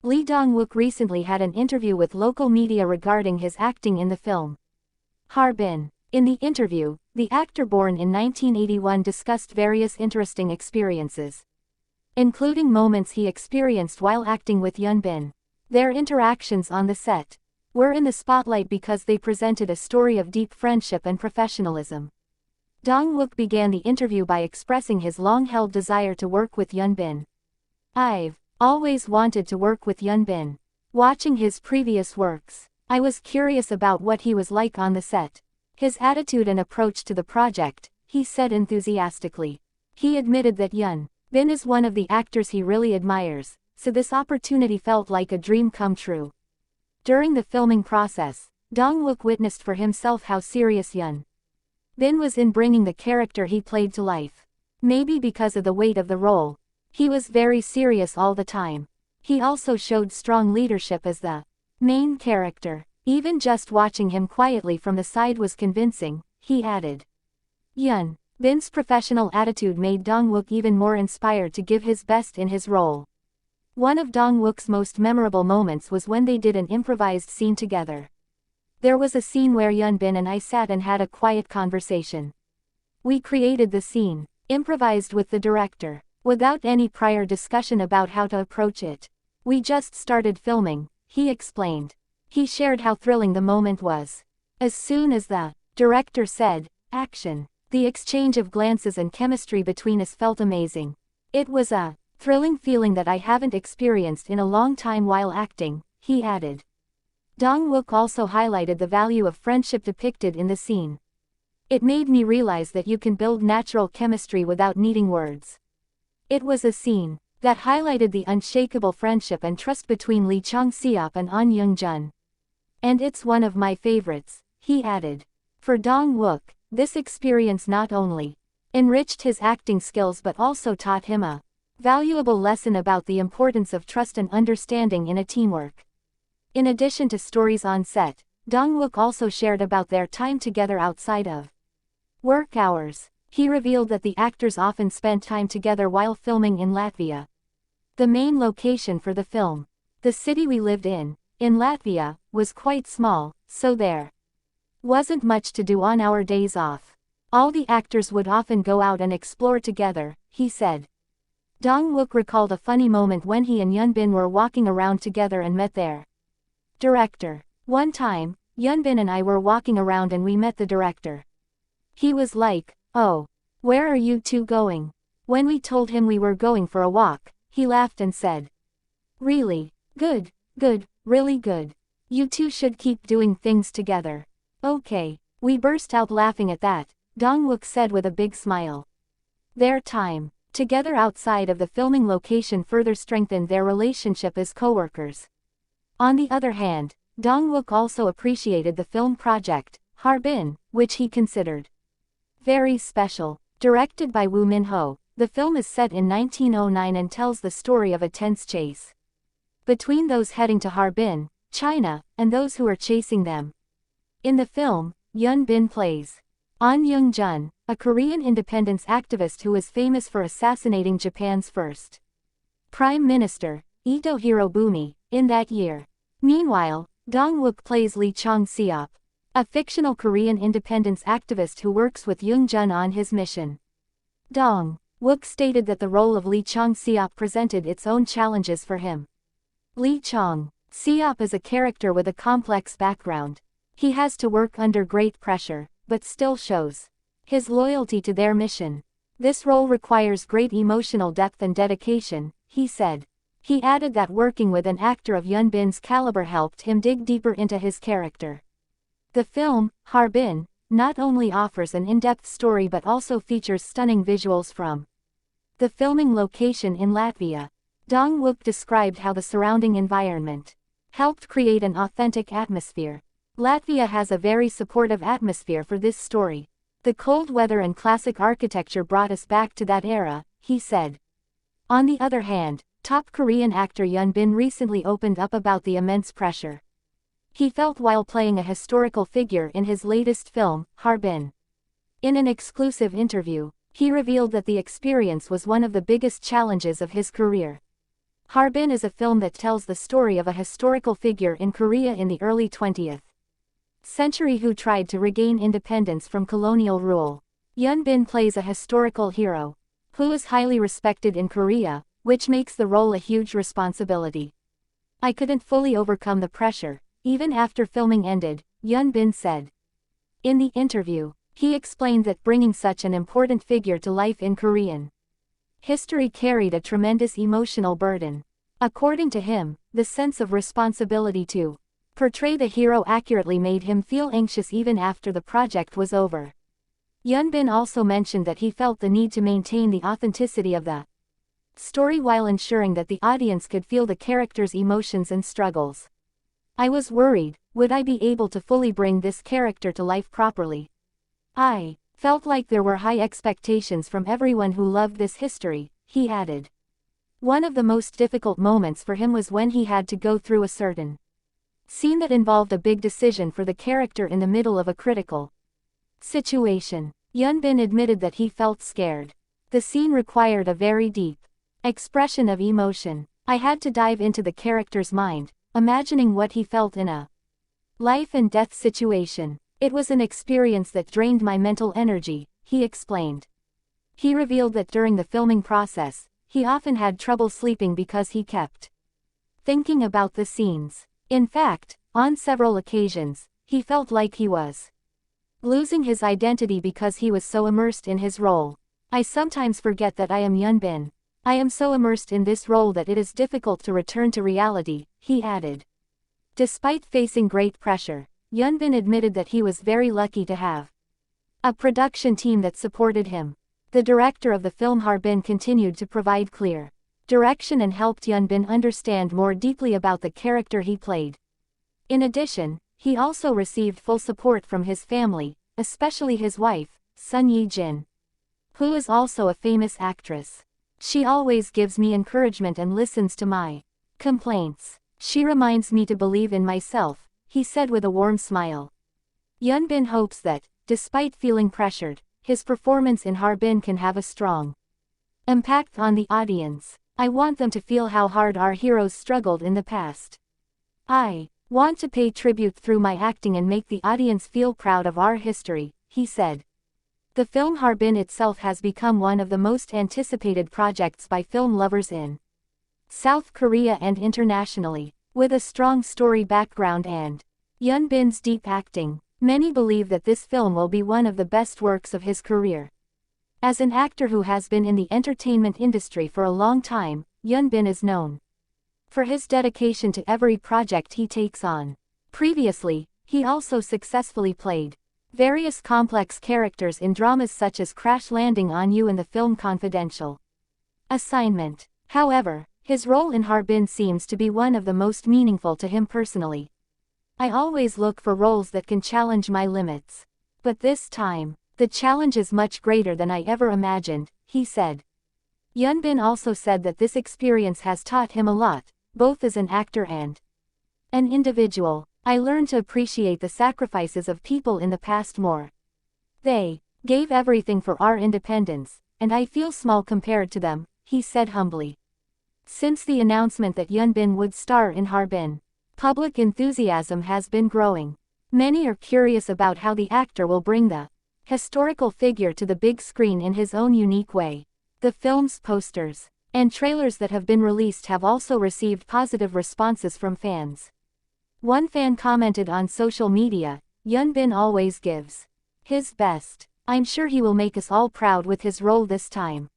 Lee Dong-wook recently had an interview with local media regarding his acting in the film Harbin. In the interview, the actor born in 1981 discussed various interesting experiences, including moments he experienced while acting with Hyun. Their interactions on the set were in the spotlight because they presented a story of deep friendship and professionalism. Dong-wook began the interview by expressing his long-held desire to work with Hyun. "I've always wanted to work with Hyun. Watching his previous works, I was curious about what he was like on the set. His attitude and approach to the project," he said enthusiastically. He admitted that Hyun is one of the actors he really admires, so this opportunity felt like a dream come true. During the filming process, Dong-wook witnessed for himself how serious Hyun was in bringing the character he played to life. Maybe because of the weight of the role, he was very serious all the time. He also showed strong leadership as the main character. Even just watching him quietly from the side was convincing, he added. Hyun's professional attitude made Dong-wook even more inspired to give his best in his role. One of Dong-wook's most memorable moments was when they did an improvised scene together. There was a scene where Hyun and I sat and had a quiet conversation. We created the scene, improvised with the director, without any prior discussion about how to approach it. We just started filming, he explained. He shared how thrilling the moment was. As soon as the director said, "Action," the exchange of glances and chemistry between us felt amazing. It was a thrilling feeling that I haven't experienced in a long time while acting, he added. Dong-wook also highlighted the value of friendship depicted in the scene. "It made me realize that you can build natural chemistry without needing words." It was a scene that highlighted the unshakable friendship and trust between Lee Chang-seop and An Young-jun. "And it's one of my favorites," he added. For Dong-wook, this experience not only enriched his acting skills but also taught him a valuable lesson about the importance of trust and understanding in a teamwork. In addition to stories on set, Dong-wook also shared about their time together outside of work hours. He revealed that the actors often spent time together while filming in Latvia, the main location for the film. "The city we lived in Latvia, was quite small, so there wasn't much to do on our days off. All the actors would often go out and explore together," he said. Dong-wook recalled a funny moment when he and Hyun were walking around together and met their director. "One time, Hyun and I were walking around and we met the director. He was like, 'Oh, where are you two going?' When we told him we were going for a walk, he laughed and said, 'Really? Good, really good. You two should keep doing things together.' Okay." We burst out laughing at that, Dong-wook said with a big smile. Their time together outside of the filming location further strengthened their relationship as co-workers. On the other hand, Dong-wook also appreciated the film project, Harbin, which he considered very special. Directed by Woo Min-ho, the film is set in 1909 and tells the story of a tense chase between those heading to Harbin, China, and those who are chasing them. In the film, Hyun plays An Young-jun, a Korean independence activist who is famous for assassinating Japan's first Prime Minister, Ito Hirobumi, in that year. Meanwhile, Dong-wook plays Lee Chang-seop, a fictional Korean independence activist who works with Young-jun on his mission. Dong-wook stated that the role of Lee Chang-seop presented its own challenges for him. Lee Chang-seop is a character with a complex background. He has to work under great pressure, but still shows his loyalty to their mission. "This role requires great emotional depth and dedication," he said. He added that working with an actor of Hyun-bin's caliber helped him dig deeper into his character. The film, Harbin, not only offers an in-depth story but also features stunning visuals from the filming location in Latvia. Dong-wook described how the surrounding environment helped create an authentic atmosphere. "Latvia has a very supportive atmosphere for this story. The cold weather and classic architecture brought us back to that era," he said. On the other hand, top Korean actor Hyun recently opened up about the immense pressure he felt while playing a historical figure in his latest film, Harbin. In an exclusive interview, he revealed that the experience was one of the biggest challenges of his career. Harbin is a film that tells the story of a historical figure in Korea in the early 20th century who tried to regain independence from colonial rule. Hyun Bin plays a historical hero who is highly respected in Korea, which makes the role a huge responsibility. I couldn't fully overcome the pressure, even after filming ended, Hyun Bin said. In the interview, he explained that bringing such an important figure to life in Korean history carried a tremendous emotional burden. According to him, the sense of responsibility to portray the hero accurately made him feel anxious even after the project was over. Hyun Bin also mentioned that he felt the need to maintain the authenticity of the story while ensuring that the audience could feel the character's emotions and struggles. I was worried, would I be able to fully bring this character to life properly? I felt like there were high expectations from everyone who loved this history, he added. One of the most difficult moments for him was when he had to go through a certain scene that involved a big decision for the character in the middle of a critical situation. Hyun Bin admitted that he felt scared. The scene required a very deep expression of emotion. I had to dive into the character's mind, imagining what he felt in a life and death situation. It was an experience that drained my mental energy, he explained. He revealed that during the filming process, he often had trouble sleeping because he kept thinking about the scenes. In fact, on several occasions, he felt like he was losing his identity because he was so immersed in his role. I sometimes forget that I am Hyun Bin. I am so immersed in this role that it is difficult to return to reality, he added. Despite facing great pressure, Hyun Bin admitted that he was very lucky to have a production team that supported him. The director of the film Harbin continued to provide clear direction and helped Hyun Bin understand more deeply about the character he played. In addition, he also received full support from his family, especially his wife, Sun Ye-jin, who is also a famous actress. She always gives me encouragement and listens to my complaints. She reminds me to believe in myself, he said with a warm smile. Hyun Bin hopes that, despite feeling pressured, his performance in Harbin can have a strong impact on the audience. I want them to feel how hard our heroes struggled in the past. I want to pay tribute through my acting and make the audience feel proud of our history, he said. The film Harbin itself has become one of the most anticipated projects by film lovers in South Korea and internationally. With a strong story background and Hyun Bin's deep acting, many believe that this film will be one of the best works of his career. As an actor who has been in the entertainment industry for a long time, Hyun Bin is known for his dedication to every project he takes on. Previously, he also successfully played various complex characters in dramas such as Crash Landing on You and the film Confidential Assignment. However, his role in Harbin seems to be one of the most meaningful to him personally. I always look for roles that can challenge my limits. But this time, the challenge is much greater than I ever imagined, he said. Hyun Bin also said that this experience has taught him a lot, both as an actor and an individual. I learned to appreciate the sacrifices of people in the past more. They gave everything for our independence, and I feel small compared to them, he said humbly. Since the announcement that Hyun Bin would star in Harbin, public enthusiasm has been growing. Many are curious about how the actor will bring the historical figure to the big screen in his own unique way. The film's posters and trailers that have been released have also received positive responses from fans. One fan commented on social media, "Hyun Bin always gives his best. I'm sure he will make us all proud with his role this time."